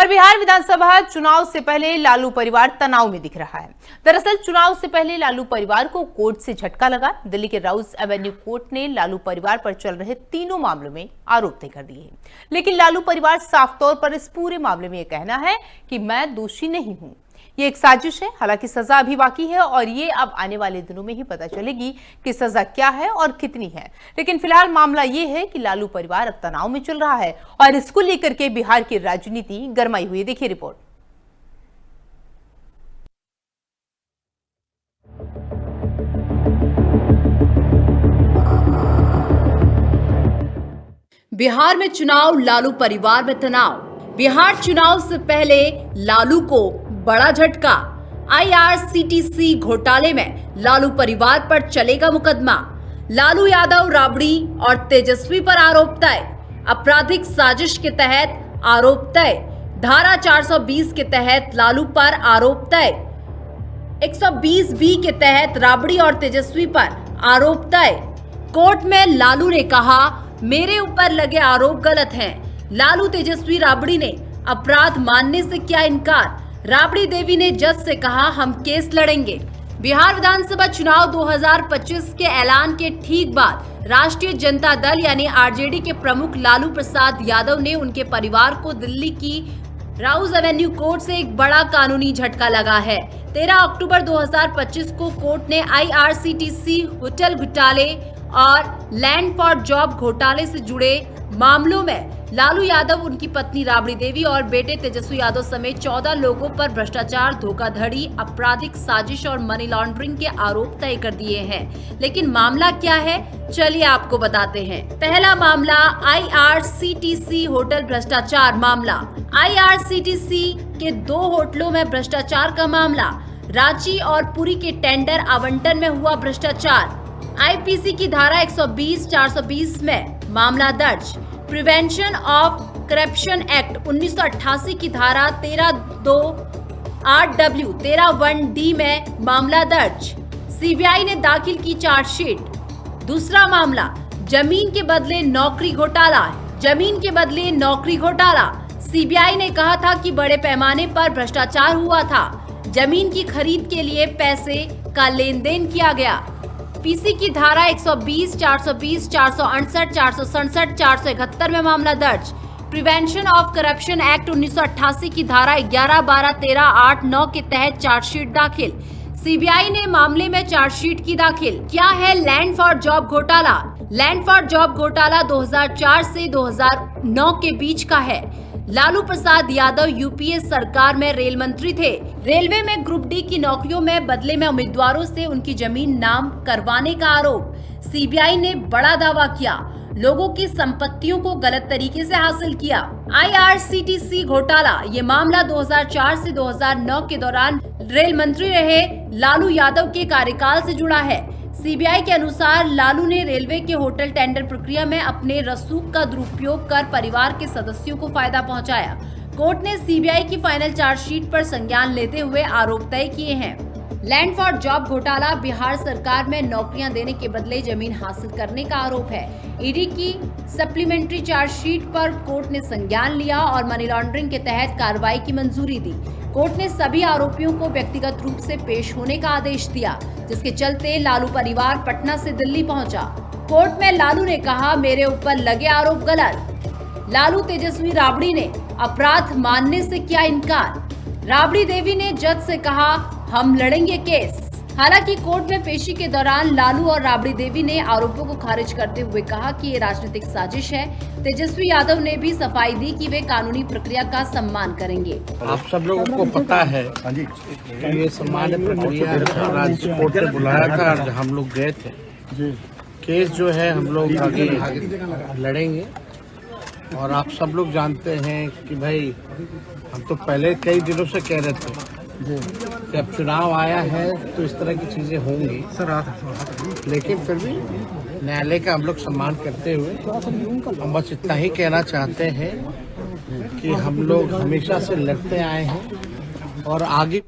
और बिहार विधानसभा चुनाव से पहले लालू परिवार तनाव में दिख रहा है। दरअसल चुनाव से पहले लालू परिवार को कोर्ट से झटका लगा। दिल्ली के राउस एवेन्यू कोर्ट ने लालू परिवार पर चल रहे तीनों मामलों में आरोप तय कर दिए हैं, लेकिन लालू परिवार साफ तौर पर इस पूरे मामले में यह कहना है कि मैं दोषी नहीं हूं। ये एक साजिश है। हालांकि सजा अभी बाकी है और ये अब आने वाले दिनों में ही पता चलेगी कि सजा क्या है और कितनी है। लेकिन फिलहाल मामला ये है कि लालू परिवार अब तनाव में चल रहा है और इसको लेकर के बिहार की राजनीति गरमाई हुई है। देखिए रिपोर्ट। बिहार में चुनाव, लालू परिवार में तनाव। बिहार चुनाव से पहले लालू को बड़ा झटका। IRCTC घोटाले में लालू परिवार पर चलेगा मुकदमा। लालू यादव, राबड़ी और तेजस्वी पर आरोप तय। आपराधिक साजिश के तहत आरोप तय। धारा 420 के तहत लालू पर आरोप तय। 120B के तहत राबड़ी और तेजस्वी पर आरोप तय। कोर्ट में लालू ने कहा, मेरे ऊपर लगे आरोप गलत हैं। लालू, तेजस्वी, राबड़ी ने अपराध मानने से किया इनकार। राबड़ी देवी ने जज से कहा, हम केस लड़ेंगे। बिहार विधानसभा चुनाव 2025 के ऐलान के ठीक बाद राष्ट्रीय जनता दल यानी RJD के प्रमुख लालू प्रसाद यादव ने उनके परिवार को दिल्ली की राउस एवेन्यू कोर्ट से एक बड़ा कानूनी झटका लगा है। 13 अक्टूबर 2025 को कोर्ट ने IRCTC होटल घोटाले और लैंड फॉर जॉब घोटाले से जुड़े मामलों में लालू यादव, उनकी पत्नी राबड़ी देवी और बेटे तेजस्वी यादव समेत 14 लोगों पर भ्रष्टाचार, धोखाधड़ी, आपराधिक साजिश और मनी लॉन्ड्रिंग के आरोप तय कर दिए हैं। लेकिन मामला क्या है, चलिए आपको बताते हैं। पहला मामला IRCTC होटल भ्रष्टाचार मामला। IRCTC के 2 होटलों में भ्रष्टाचार का मामला। रांची और पुरी के टेंडर आवंटन में हुआ भ्रष्टाचार। IPC की धारा 120, 420 में मामला दर्ज। प्रिवेंशन ऑफ करप्शन एक्ट 1988 की धारा 13(2)(8)W 13(1)D में मामला दर्ज। CBI ने दाखिल की चार्जशीट। दूसरा मामला जमीन के बदले नौकरी घोटाला। जमीन के बदले नौकरी घोटाला। CBI ने कहा था कि बड़े पैमाने पर भ्रष्टाचार हुआ था। जमीन की खरीद के लिए पैसे का लेन देन किया गया। PC की धारा 120, 420, 468, 467, 471 में मामला दर्ज। प्रिवेंशन ऑफ करप्शन एक्ट 1988 की धारा 11, 12, 13, 8, 9 के तहत चार्जशीट दाखिल। CBI ने मामले में चार्जशीट की दाखिल। क्या है लैंड फॉर जॉब घोटाला? लैंड फॉर जॉब घोटाला 2004 से 2009 के बीच का है। लालू प्रसाद यादव UPA सरकार में रेल मंत्री थे। रेलवे में ग्रुप D की नौकरियों में बदले में उम्मीदवारों से उनकी जमीन नाम करवाने का आरोप। CBI ने बड़ा दावा किया, लोगों की संपत्तियों को गलत तरीके से हासिल किया। IRCTC घोटाला, ये मामला 2004 से 2009 के दौरान रेल मंत्री रहे लालू यादव के कार्यकाल से जुड़ा है। CBI के अनुसार लालू ने रेलवे के होटल टेंडर प्रक्रिया में अपने रसूख का दुरुपयोग कर परिवार के सदस्यों को फायदा पहुंचाया। कोर्ट ने CBI की फाइनल चार्जशीट पर संज्ञान लेते हुए आरोप तय किए हैं। लैंड फॉर जॉब घोटाला, बिहार सरकार में नौकरियां देने के बदले जमीन हासिल करने का आरोप है। ED की सप्लीमेंट्री चार्जशीट पर कोर्ट ने संज्ञान लिया और मनी लॉन्ड्रिंग के तहत कार्रवाई की मंजूरी दी। कोर्ट ने सभी आरोपियों को व्यक्तिगत रूप से पेश होने का आदेश दिया, जिसके चलते लालू परिवार पटना से दिल्ली पहुंचा। कोर्ट में लालू ने कहा, मेरे ऊपर लगे आरोप गलत। लालू, तेजस्वी, राबड़ी ने अपराध मानने से किया इनकार। राबड़ी देवी ने जज से कहा, हम लड़ेंगे केस। हालांकि कोर्ट में पेशी के दौरान लालू और राबड़ी देवी ने आरोपों को खारिज करते हुए कहा कि ये राजनीतिक साजिश है। तेजस्वी यादव ने भी सफाई दी कि वे कानूनी प्रक्रिया का सम्मान करेंगे। आप सब लोगों को पता है कि ये सामान्य प्रक्रिया राज्य कोर्ट ने बुलाया था और हम लोग गए थे। केस जो है हम लोग आगे लड़ेंगे और आप सब लोग जानते हैं कि भाई हम तो पहले कई दिनों से कह रहे थे कि अब चुनाव आया है तो इस तरह की चीजें होंगी, लेकिन फिर भी न्यायालय का हम लोग सम्मान करते हुए हम बस इतना ही कहना चाहते हैं कि हम लोग हमेशा से लड़ते आए हैं और आगे